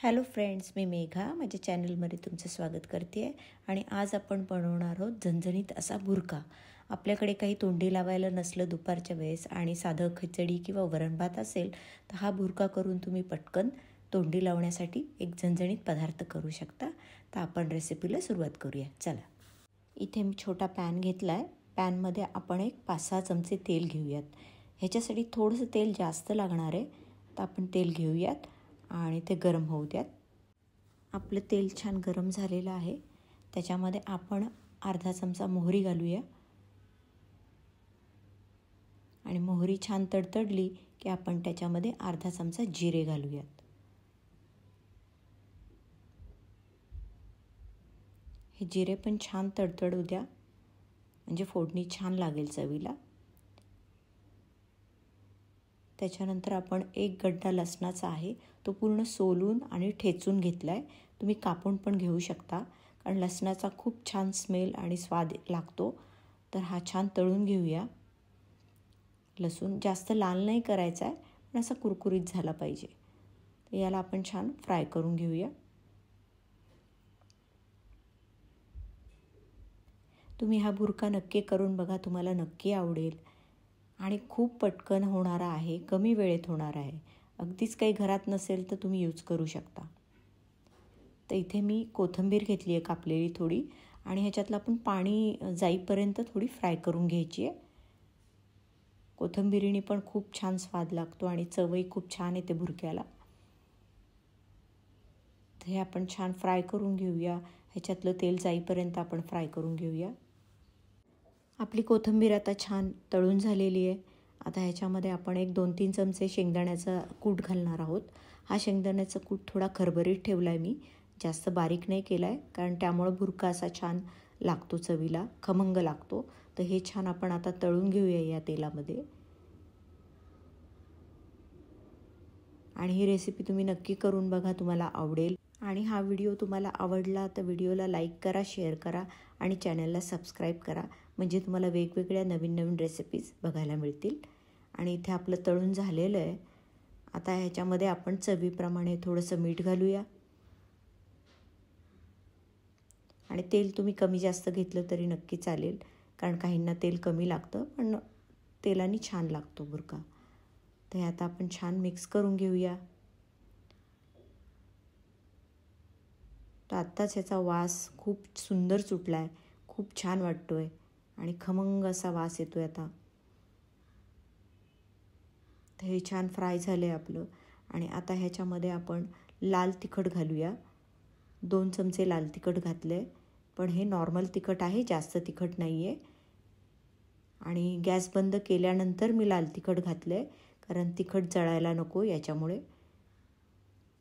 Hello friends, मी मेघा माझ्या चॅनलमध्ये तुमचं स्वागत करते आहे. आणि आज आपण बनवणार आहोत झणझणीत असा भुर्का. आपल्याकडे काही तोंडी लावायला नसलं दुपारच्या वेळेस आणि साधं खिचडी किंवा वरण भात असेल तर हा भुर्का करून तुम्ही पटकन तोंडी लावण्यासाठी एक झणझणीत पदार्थ करू शकता. तर आपण रेसिपीला सुरुवात करूया. चला, इथे मी छोटा पॅन घेतला आहे. पॅनमध्ये आपण एक 5-6 चमचे तेल घेऊयात. ह्याच्यासाठी थोडंसं तेल जास्त लागणार आहे, तर आपण तेल घेऊयात आणि ते गरम होऊ द्यात. आपलं तेल छान गरम झालेलं आहे. त्याच्यामध्ये आपण अर्धा चमचा मोहरी घालूया आणि मोहरी छान तडतडली की आपण त्याच्यामध्ये अर्धा चमचा जिरे घालूयात. हे जिरे पण छान तडतडू द्या, म्हणजे फोडणी छान लागेल चवीला. त्याच्यानंतर आपण एक गड्डा लसणाचा आहे, तो पूर्ण सोलून आणि ठेचून घेतला आहे. तुम्ही कापून पण घेऊ शकता, कारण लसणाचा खूप छान स्मेल आणि स्वाद लागतो. तर हा छान तळून घेऊया. लसूण जास्त लाल नाही करायचा आहे, पण असा कुरकुरीत झाला पाहिजे. तर याला आपण छान फ्राय करून घेऊया. तुम्ही हा भुर्का नक्की करून बघा, तुम्हाला नक्की आवडेल आणि खूप पटकन होणारा आहे, कमी वेळेत होणार आहे. अगदीच काही घरात नसेल तर तुम्ही यूज करू शकता. तर इथे मी कोथिंबीर घेतली आहे कापलेली थोडी, आणि ह्याच्यातलं आपण पाणी जाईपर्यंत थोडी फ्राय करून घ्यायची आहे. कोथिंबीरीने पण खूप छान स्वाद लागतो आणि चवही खूप छान येते भुर्क्याला. तर हे आपण छान फ्राय करून घेऊया. ह्याच्यातलं तेल जाईपर्यंत आपण फ्राय करून घेऊया. आपली कोथिंबीर आता छान तळून झालेली आहे. आता ह्याच्यामध्ये आपण एक 2-3 चमचे शेंगदाण्याचा कूट घालणार आहोत. हा शेंगदाण्याचा कूट थोडा खरबरीत ठेवला आहे मी, जास्त बारीक नाही केला आहे, कारण त्यामुळे भुर्का असा छान लागतो, चवीला खमंग लागतो. तर हे छान आपण आता तळून घेऊया या तेलामध्ये. आणि ही रेसिपी तुम्ही नक्की करून बघा, तुम्हाला आवडेल. आणि हा व्हिडिओ तुम्हाला आवडला तर व्हिडिओला लाईक करा, शेअर करा आणि चॅनलला सबस्क्राईब करा, म्हणजे तुम्हाला वेगवेगळ्या नवीन नवीन रेसिपीज बघायला मिळतील. आणि इथे आपलं तळून झालेलं आहे. आता ह्याच्यामध्ये आपण चवीप्रमाणे थोडंसं मीठ घालूया. आणि तेल तुम्ही कमी जास्त घेतलं तरी नक्की चालेल, कारण काहींना तेल कमी लागतं, पण तेलाने छान लागतो भुर्का. तर हे आता आपण छान मिक्स करून घेऊया. तर आत्ताच ह्याचा वास खूप सुंदर सुटला आहे, खूप छान वाटतो आहे आणि खमंग असा वास येतो आहे आता. तर हे छान फ्राय झालं आहे आपलं. आणि आता ह्याच्यामध्ये आपण लाल तिखट घालूया. 2 चमचे लाल तिखट घातलं आहे, पण हे नॉर्मल तिखट आहे, जास्त तिखट नाही आहे. आणि गॅस बंद केल्यानंतर मी लाल तिखट घातलं आहे, कारण तिखट जळायला नको याच्यामुळे.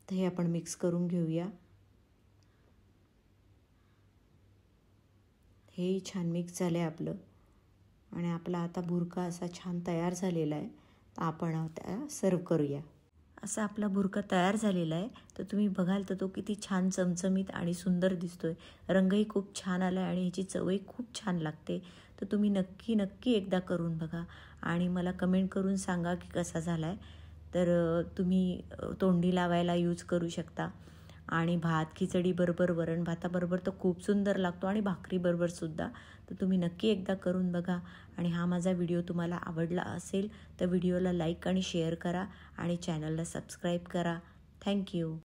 तर हे आपण मिक्स करून घेऊया. हेही छान मिक्स झालं आहे आपलं. आणि आपला आता भुर्का असा छान तयार झालेला आहे. तर आपण आता सर्व करूया. असा आपला भुर्का तयार झालेला आहे. तर तुम्ही बघाल तर तो किती छान चमचमीत आणि सुंदर दिसतोय. रंगही खूप छान आला आहे आणि ह्याची चवही खूप छान लागते. तर तुम्ही नक्की नक्की एकदा करून बघा आणि मला कमेंट करून सांगा की कसा झाला आहे. तर तुम्ही तोंडी लावायला यूज करू शकता. आणि भात खिचडीबरोबर, वरण भाताबरोबर तर खूप सुंदर लागतो आणि भाकरीबरोबरसुद्धा. तर तुम्ही नक्की एकदा करून बघा. आणि हा माझा व्हिडिओ तुम्हाला आवडला असेल तर व्हिडिओला लाईक आणि शेअर करा आणि चॅनलला सबस्क्राईब करा. थँक्यू.